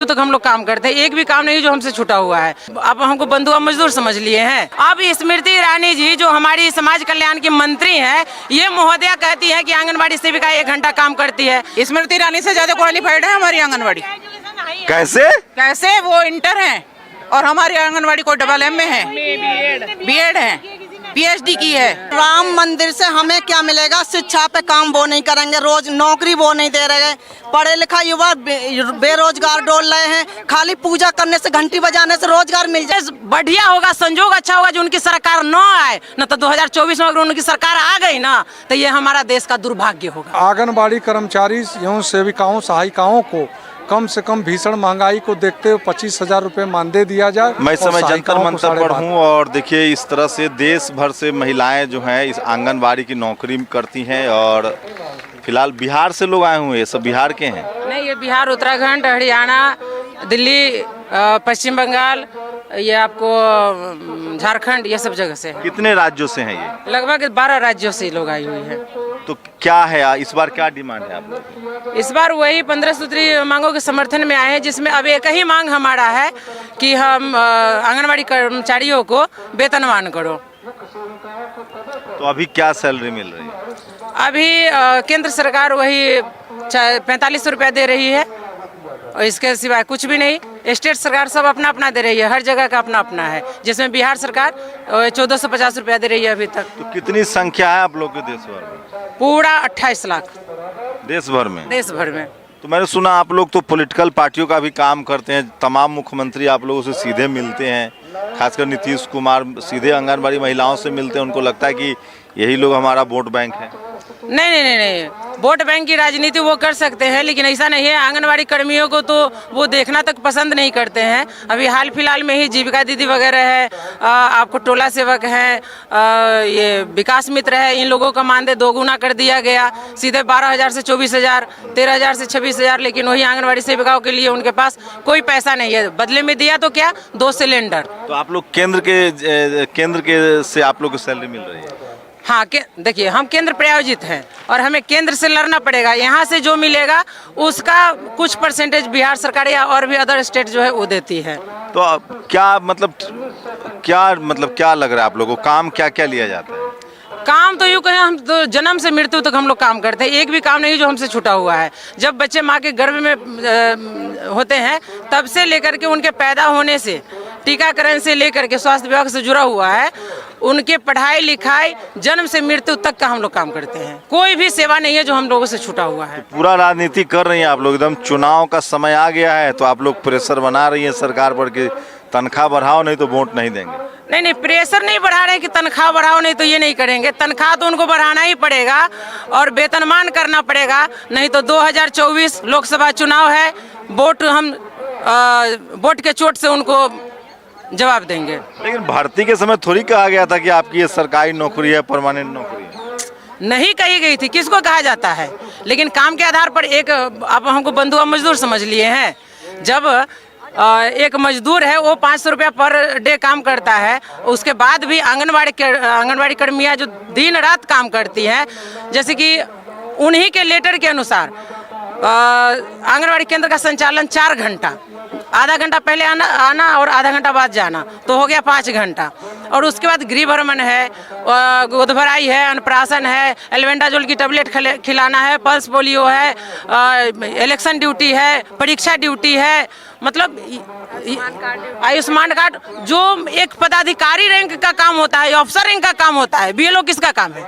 तक हम लोग काम करते हैं, एक भी काम नहीं जो हमसे छूटा हुआ है। अब हमको बंधुआ मजदूर समझ लिए हैं। अब स्मृति ईरानी जी जो हमारी समाज कल्याण की मंत्री हैं, ये महोदया कहती है कि आंगनबाड़ी सेविका 1 घंटा काम करती है। स्मृति ईरानी से ज्यादा क्वालिफाइड है हमारी आंगनबाड़ी। कैसे वो इंटर है और हमारी आंगनबाड़ी को डबल एम में है, बीएड है, पीएचडी की है। राम मंदिर से हमें क्या मिलेगा? शिक्षा पे काम वो नहीं करेंगे, रोज नौकरी वो नहीं दे रहे हैं। पढ़े लिखा युवा बेरोजगार डोल रहे हैं। खाली पूजा करने से, घंटी बजाने से रोजगार मिल जाए। बढ़िया होगा, संजोग अच्छा होगा जो उनकी सरकार न आए, न तो 2024 में अगर उनकी सरकार आ गई ना तो ये हमारा देश का दुर्भाग्य होगा। आंगनबाड़ी कर्मचारी एवं सेविकाओं सहायिकाओं को कम से कम भीषण महंगाई को देखते हुए 25,000 रुपए मानदेय दिया जाए। मैं समय जंतर मंतर पर हूँ और देखिए इस तरह से देश भर से महिलाएं जो हैं इस आंगनबाड़ी की नौकरी करती हैं और फिलहाल बिहार से लोग आए हुए हैं। सब बिहार के हैं? नहीं, ये बिहार, उत्तराखंड, हरियाणा, दिल्ली, पश्चिम बंगाल, ये आपको झारखंड, ये सब जगह से। कितने राज्यों से हैं ये? लगभग 12 राज्यों से लोग आई हुई है। तो क्या है इस बार, क्या डिमांड है आप लोग? इस बार वही 15 सूत्री मांगों के समर्थन में आए हैं, जिसमें अब एक ही मांग हमारा है कि हम आंगनबाड़ी कर्मचारियों को वेतनमान करो। तो अभी क्या सैलरी मिल रही है? अभी केंद्र सरकार वही 45 रुपया दे रही है और इसके सिवाय कुछ भी नहीं। स्टेट सरकार सब अपना अपना दे रही है, हर जगह का अपना अपना है, जिसमें बिहार सरकार 1450 रुपया दे रही है अभी तक। तो कितनी संख्या है आप लोग के देश भर में? पूरा 28 लाख देश भर में। देश भर में। तो मैंने सुना आप लोग तो पॉलिटिकल पार्टियों का भी काम करते हैं, तमाम मुख्यमंत्री आप लोगों से सीधे मिलते हैं, खासकर नीतीश कुमार सीधे आंगनबाड़ी महिलाओं से मिलते हैं। उनको लगता है कि यही लोग हमारा वोट बैंक है। नहीं, वोट बैंक की राजनीति वो कर सकते हैं, लेकिन ऐसा नहीं है। आंगनबाड़ी कर्मियों को तो वो देखना तक पसंद नहीं करते हैं। अभी हाल फिलहाल में ही जीविका दीदी वगैरह है, आपको टोला सेवक है, ये विकास मित्र है, इन लोगों का मानदेय 2 गुना कर दिया गया, सीधे 12,000 से 24,000, 13,000 से 26,000। लेकिन वही आंगनबाड़ी सेविकाओं के लिए उनके पास कोई पैसा नहीं है। बदले में दिया तो क्या, 2 सिलेंडर। तो आप लोग केंद्र के से आप लोग को सैलरी मिल रही है? हाँ, देखिए हम केंद्र प्रायोजित हैं और हमें केंद्र से लड़ना पड़ेगा। यहाँ से जो मिलेगा उसका कुछ परसेंटेज बिहार सरकार या और भी अदर स्टेट जो है वो देती है। तो क्या मतलब क्या लग रहा है आप लोगों को? काम क्या क्या लिया जाता है? काम तो यूँ कहें, हम तो जन्म से मृत्यु तक हम लोग काम करते हैं, एक भी काम नहीं जो हमसे छूटा हुआ है। जब बच्चे माँ के गर्भ में होते हैं तब से लेकर के उनके पैदा होने से, टीकाकरण से लेकर के स्वास्थ्य विभाग से जुड़ा हुआ है, उनके पढ़ाई लिखाई, जन्म से मृत्यु तक का हम लोग काम करते हैं। कोई भी सेवा नहीं है जो हम लोगों से छूटा हुआ है। तो पूरा राजनीति कर रही हैं आप लोग, एकदम चुनाव का समय आ गया है तो आप लोग प्रेशर बना रही हैं सरकार पर कि तनख्वाह बढ़ाओ नहीं तो वोट नहीं देंगे। नहीं, प्रेशर नहीं बढ़ा रहे कि तनख्वाह बढ़ाओ नहीं तो ये नहीं करेंगे। तनख्वाह तो उनको बढ़ाना ही पड़ेगा और वेतनमान करना पड़ेगा, नहीं तो 2024 लोकसभा चुनाव है, वोट के चोट से उनको जवाब देंगे। लेकिन भर्ती के समय थोड़ी कहा गया था कि आपकी ये सरकारी नौकरी है, परमानेंट नौकरी है। नहीं कही गई थी, किसको कहा जाता है। लेकिन काम के आधार पर आप हमको बंधुआ मजदूर समझ लिए हैं। जब एक मजदूर है वो 500 रुपया पर डे काम करता है, उसके बाद भी आंगनबाड़ी कर्मियाँ जो दिन रात काम करती हैं, जैसे कि उन्हीं के लेटर के अनुसार आंगनबाड़ी केंद्र का संचालन 4 घंटा, आधा घंटा पहले आना और आधा घंटा बाद जाना, तो हो गया 5 घंटा। और उसके बाद गृह भ्रमण है, गोद भराई है, अन्नप्राशन है, एल्बेंडाजोल की टेबलेट खिलाना है, पल्स पोलियो है, इलेक्शन ड्यूटी है, परीक्षा ड्यूटी है, मतलब आयुष्मान कार्ड जो एक पदाधिकारी रैंक का काम होता है, अफसर रैंक का काम होता है। बीएलओ किसका काम है?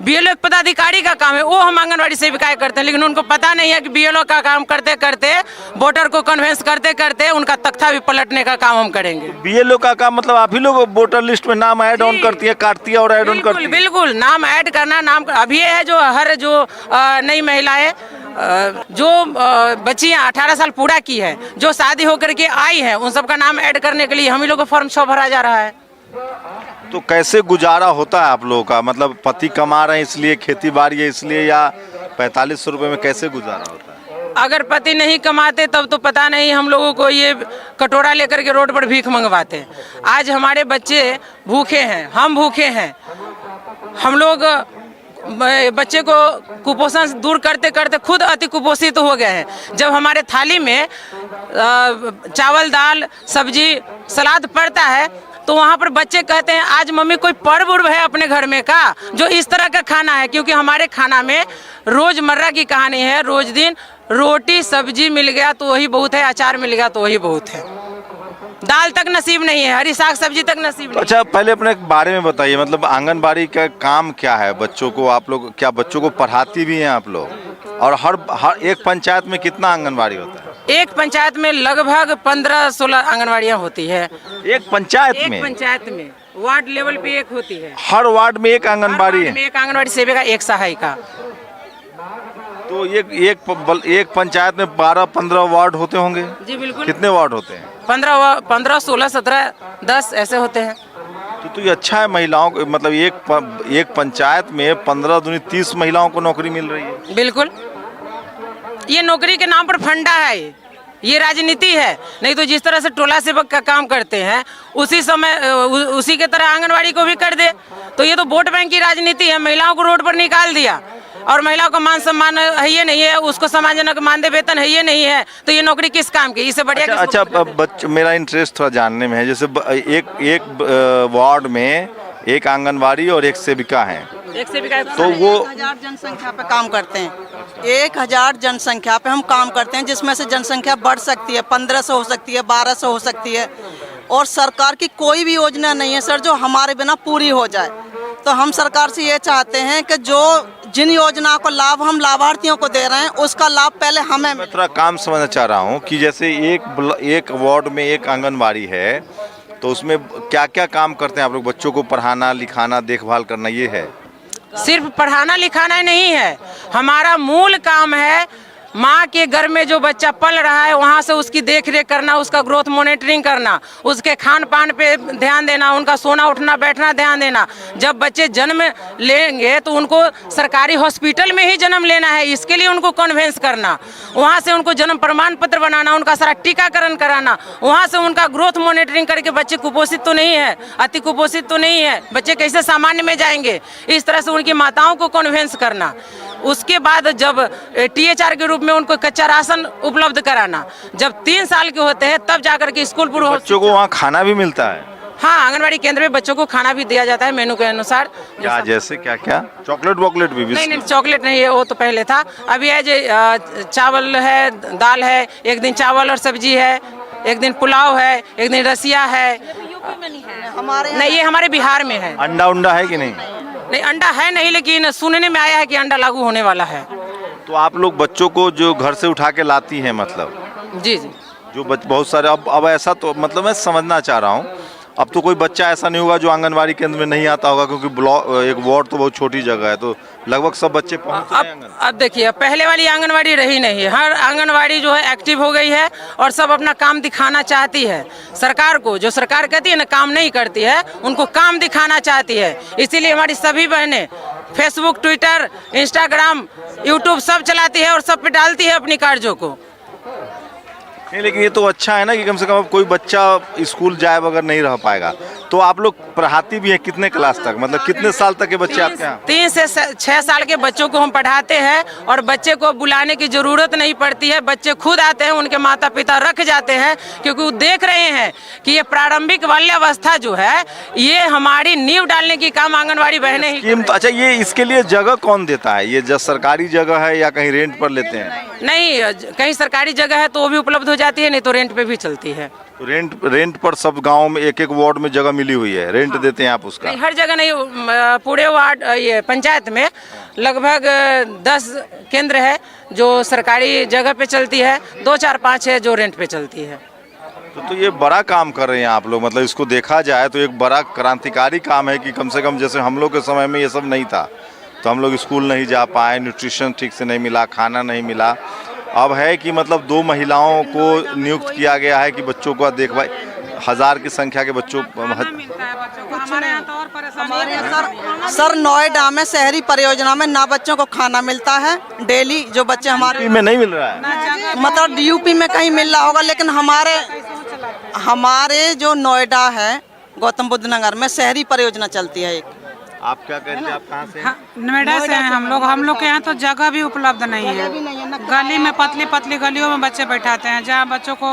बीएलओ एक पदाधिकारी का काम है, वो हम आंगनबाड़ी सेविकाएं करते हैं। लेकिन उनको पता नहीं है कि बीएलओ का काम करते करते, वोटर को कन्वेंस करते करते उनका तख्ता भी पलटने का काम हम करेंगे। बीएलओ का काम मतलब आप ही लोग वोटर लिस्ट में नाम ऐड ऑन करती है, काटती है और ऐड ऑन करती है? बिल्कुल, नाम ऐड करना, नाम अभी है जो हर जो नई महिलाएं जो बच्चियां 18 साल पूरा की है, जो शादी होकर के आई है, उन सबका नाम ऐड करने के लिए हम ही लोग को फॉर्म 6 भरा जा रहा है। तो कैसे गुजारा होता है आप लोगों का? मतलब पति कमा रहे हैं इसलिए, खेती बाड़ी है इसलिए, या 4500 रुपये में कैसे गुजारा होता है? अगर पति नहीं कमाते तब तो पता नहीं हम लोगों को ये कटोरा लेकर के रोड पर भीख मंगवाते। आज हमारे बच्चे भूखे हैं, हम भूखे हैं, हम लोग बच्चे को कुपोषण दूर करते करते खुद अति कुपोषित हो गए हैं। जब हमारे थाली में चावल दाल सब्जी सलाद पड़ता है तो वहाँ पर बच्चे कहते हैं आज मम्मी कोई पर्व उर्व है अपने घर में का जो इस तरह का खाना है, क्योंकि हमारे खाना में रोजमर्रा की कहानी है। रोज दिन रोटी सब्जी मिल गया तो वही बहुत है, अचार मिल गया तो वही बहुत है, दाल तक नसीब नहीं है, हरी साग सब्जी तक नसीब नहीं। अच्छा, पहले अपने बारे में बताइए, मतलब आंगनबाड़ी का काम क्या है? बच्चों को आप लोग क्या बच्चों को पढ़ाती भी हैं आप लोग? और हर एक पंचायत में कितना आंगनबाड़ी होता है? एक पंचायत में लगभग 15-16 आंगनबाड़ियाँ होती है। एक पंचायत में? एक पंचायत में वार्ड लेवल पे एक होती है। हर वार्ड में एक आंगनबाड़ी है? एक आंगनबाड़ी सेविका एक सहायिका। तो एक पंचायत में 12-15 वार्ड होते होंगे? जी बिल्कुल। कितने वार्ड होते हैं? 15, 16, 17, 10 ऐसे होते हैं। तो ये अच्छा है महिलाओं को, मतलब एक पंचायत में 15 दूनी 30 महिलाओं को नौकरी मिल रही है। बिल्कुल, ये नौकरी के नाम पर फंडा है, ये राजनीति है। नहीं तो जिस तरह से टोला सेवक का काम करते हैं उसी के तरह आंगनवाड़ी को भी कर दे। तो ये तो वोट बैंक की राजनीति है, महिलाओं को रोड पर निकाल दिया और महिलाओं का मान सम्मान है ये नहीं है, उसको सम्मानजनक मानदेय वेतन है ये नहीं है, तो ये नौकरी किस काम की? इससे बढ़िया। अच्छा, मेरा इंटरेस्ट थोड़ा जानने में है, जैसे एक वार्ड में एक आंगनवाड़ी और एक सेविका है, एक सेविका तो वो 1000 जनसंख्या पे काम करते हैं। 1000 जनसंख्या पे हम काम करते हैं, जिसमें से जनसंख्या बढ़ सकती है, 1500 हो सकती है, 1200 हो सकती है। और सरकार की कोई भी योजना नहीं है सर जो हमारे बिना पूरी हो जाए। तो हम सरकार से ये चाहते हैं कि जिन योजनाओं को लाभ हम लाभार्थियों को दे रहे हैं उसका लाभ पहले हमें। मैं थोड़ा काम समझना चाह रहा हूँ कि जैसे एक वार्ड में एक आंगनबाड़ी है, तो उसमें क्या क्या काम करते हैं आप लोग? बच्चों को पढ़ाना लिखाना देखभाल करना, ये है? सिर्फ पढ़ाना लिखाना नहीं है, हमारा मूल काम है माँ के घर में जो बच्चा पल रहा है वहाँ से उसकी देख रेख करना, उसका ग्रोथ मॉनिटरिंग करना, उसके खान पान पे ध्यान देना, उनका सोना उठना बैठना ध्यान देना। जब बच्चे जन्म लेंगे तो उनको सरकारी हॉस्पिटल में ही जन्म लेना है, इसके लिए उनको कन्वेंस करना, वहाँ से उनको जन्म प्रमाण पत्र बनाना, उनका सारा टीकाकरण कराना, वहाँ से उनका ग्रोथ मॉनिटरिंग करके बच्चे कुपोषित तो नहीं है, अति कुपोषित तो नहीं है, बच्चे कैसे सामान्य में जाएंगे, इस तरह से उनकी माताओं को कन्वेंस करना। उसके बाद जब THR के रूप में उनको कच्चा राशन उपलब्ध कराना, जब 3 साल के होते हैं तब जाकर के स्कूल पूर्व। बच्चों को वहाँ खाना भी मिलता है? हाँ, आंगनबाड़ी केंद्र में बच्चों को खाना भी दिया जाता है मेनू के अनुसार। क्या जैसे क्या क्या? चॉकलेट वॉकलेट भी? नहीं, चॉकलेट नहीं है, वो तो पहले था। अभी है जो चावल है, दाल है, एक दिन चावल और सब्जी है, एक दिन पुलाव है, एक दिन रसिया है। नहीं, ये हमारे बिहार में है। अंडा उंडा है कि नहीं? नहीं, अंडा है नहीं, लेकिन सुनने में आया है कि अंडा लागू होने वाला है। तो आप लोग बच्चों को जो घर से उठा के लाती हैं, मतलब जी जी, जो बहुत सारे अब ऐसा, तो मतलब मैं समझना चाह रहा हूँ, अब तो कोई बच्चा ऐसा नहीं होगा जो आंगनबाड़ी केंद्र में नहीं आता होगा, क्योंकि एक वार्ड तो बहुत छोटी जगह है, तो लगभग सब बच्चे पहुँच रहे हैं। अब देखिए, पहले वाली आंगनवाड़ी रही नहीं है, हर आंगनवाड़ी जो है एक्टिव हो गई है और सब अपना काम दिखाना चाहती है। सरकार को, जो सरकार कहती है ना काम नहीं करती है, उनको काम दिखाना चाहती है। इसीलिए हमारी सभी बहनें फेसबुक, ट्विटर, इंस्टाग्राम, यूट्यूब सब चलाती है और सब पे डालती है अपनी कार्यों को। नहीं, लेकिन ये तो अच्छा है ना कि कम से कम कोई बच्चा स्कूल जाए बगैर नहीं रह पाएगा। तो आप लोग पढ़ाती भी हैं कितने क्लास तक, मतलब कितने साल तक के बच्चे आपके यहाँ? 3 से 6 साल के बच्चों को हम पढ़ाते हैं और बच्चे को बुलाने की जरूरत नहीं पड़ती है, बच्चे खुद आते हैं, उनके माता पिता रख जाते हैं, क्योंकि वो देख रहे हैं कि ये प्रारंभिक बाल्यावस्था जो है ये हमारी नींव डालने की काम आंगनवाड़ी बहनें ही। अच्छा, ये इसके लिए जगह कौन देता है? ये सरकारी जगह है या कहीं रेंट पर लेते हैं? नहीं, कहीं सरकारी जगह है तो वो भी उपलब्ध हो जाती है, नहीं तो रेंट पे भी चलती है। तो रेंट पर सब गांव में एक वार्ड में जगह मिली हुई है, रेंट देते हैं आप उसका? नहीं, हर जगह नहीं, पूरे वार्ड ये पंचायत में लगभग 10 केंद्र है जो सरकारी जगह पे चलती है, 2, 4, 5 है जो रेंट पे चलती है। तो ये बड़ा काम कर रहे हैं आप लोग, मतलब इसको देखा जाए तो एक बड़ा क्रांतिकारी काम है कि कम से कम जैसे हम लोग के समय में ये सब नहीं था, तो हम लोग स्कूल नहीं जा पाए, न्यूट्रिशन ठीक से नहीं मिला, खाना नहीं मिला। अब है कि मतलब 2 महिलाओं को नियुक्त किया गया है कि बच्चों को देखभाल, 1000 की संख्या के बच्चों सर नोएडा में शहरी परियोजना में ना बच्चों को खाना मिलता है डेली, जो बच्चे हमारे में नहीं मिल रहा है, मतलब यूपी में कहीं मिल रहा होगा, लेकिन हमारे जो नोएडा है गौतम बुद्ध नगर में शहरी परियोजना चलती है एक, आप क्या कहते हैं, आप कहाँ से हैं? हाँ, नोएडा से हैं हम लोग के यहाँ तो जगह भी उपलब्ध नहीं है। गली में पतली पतली गलियों में बच्चे बैठाते हैं, जहाँ बच्चों को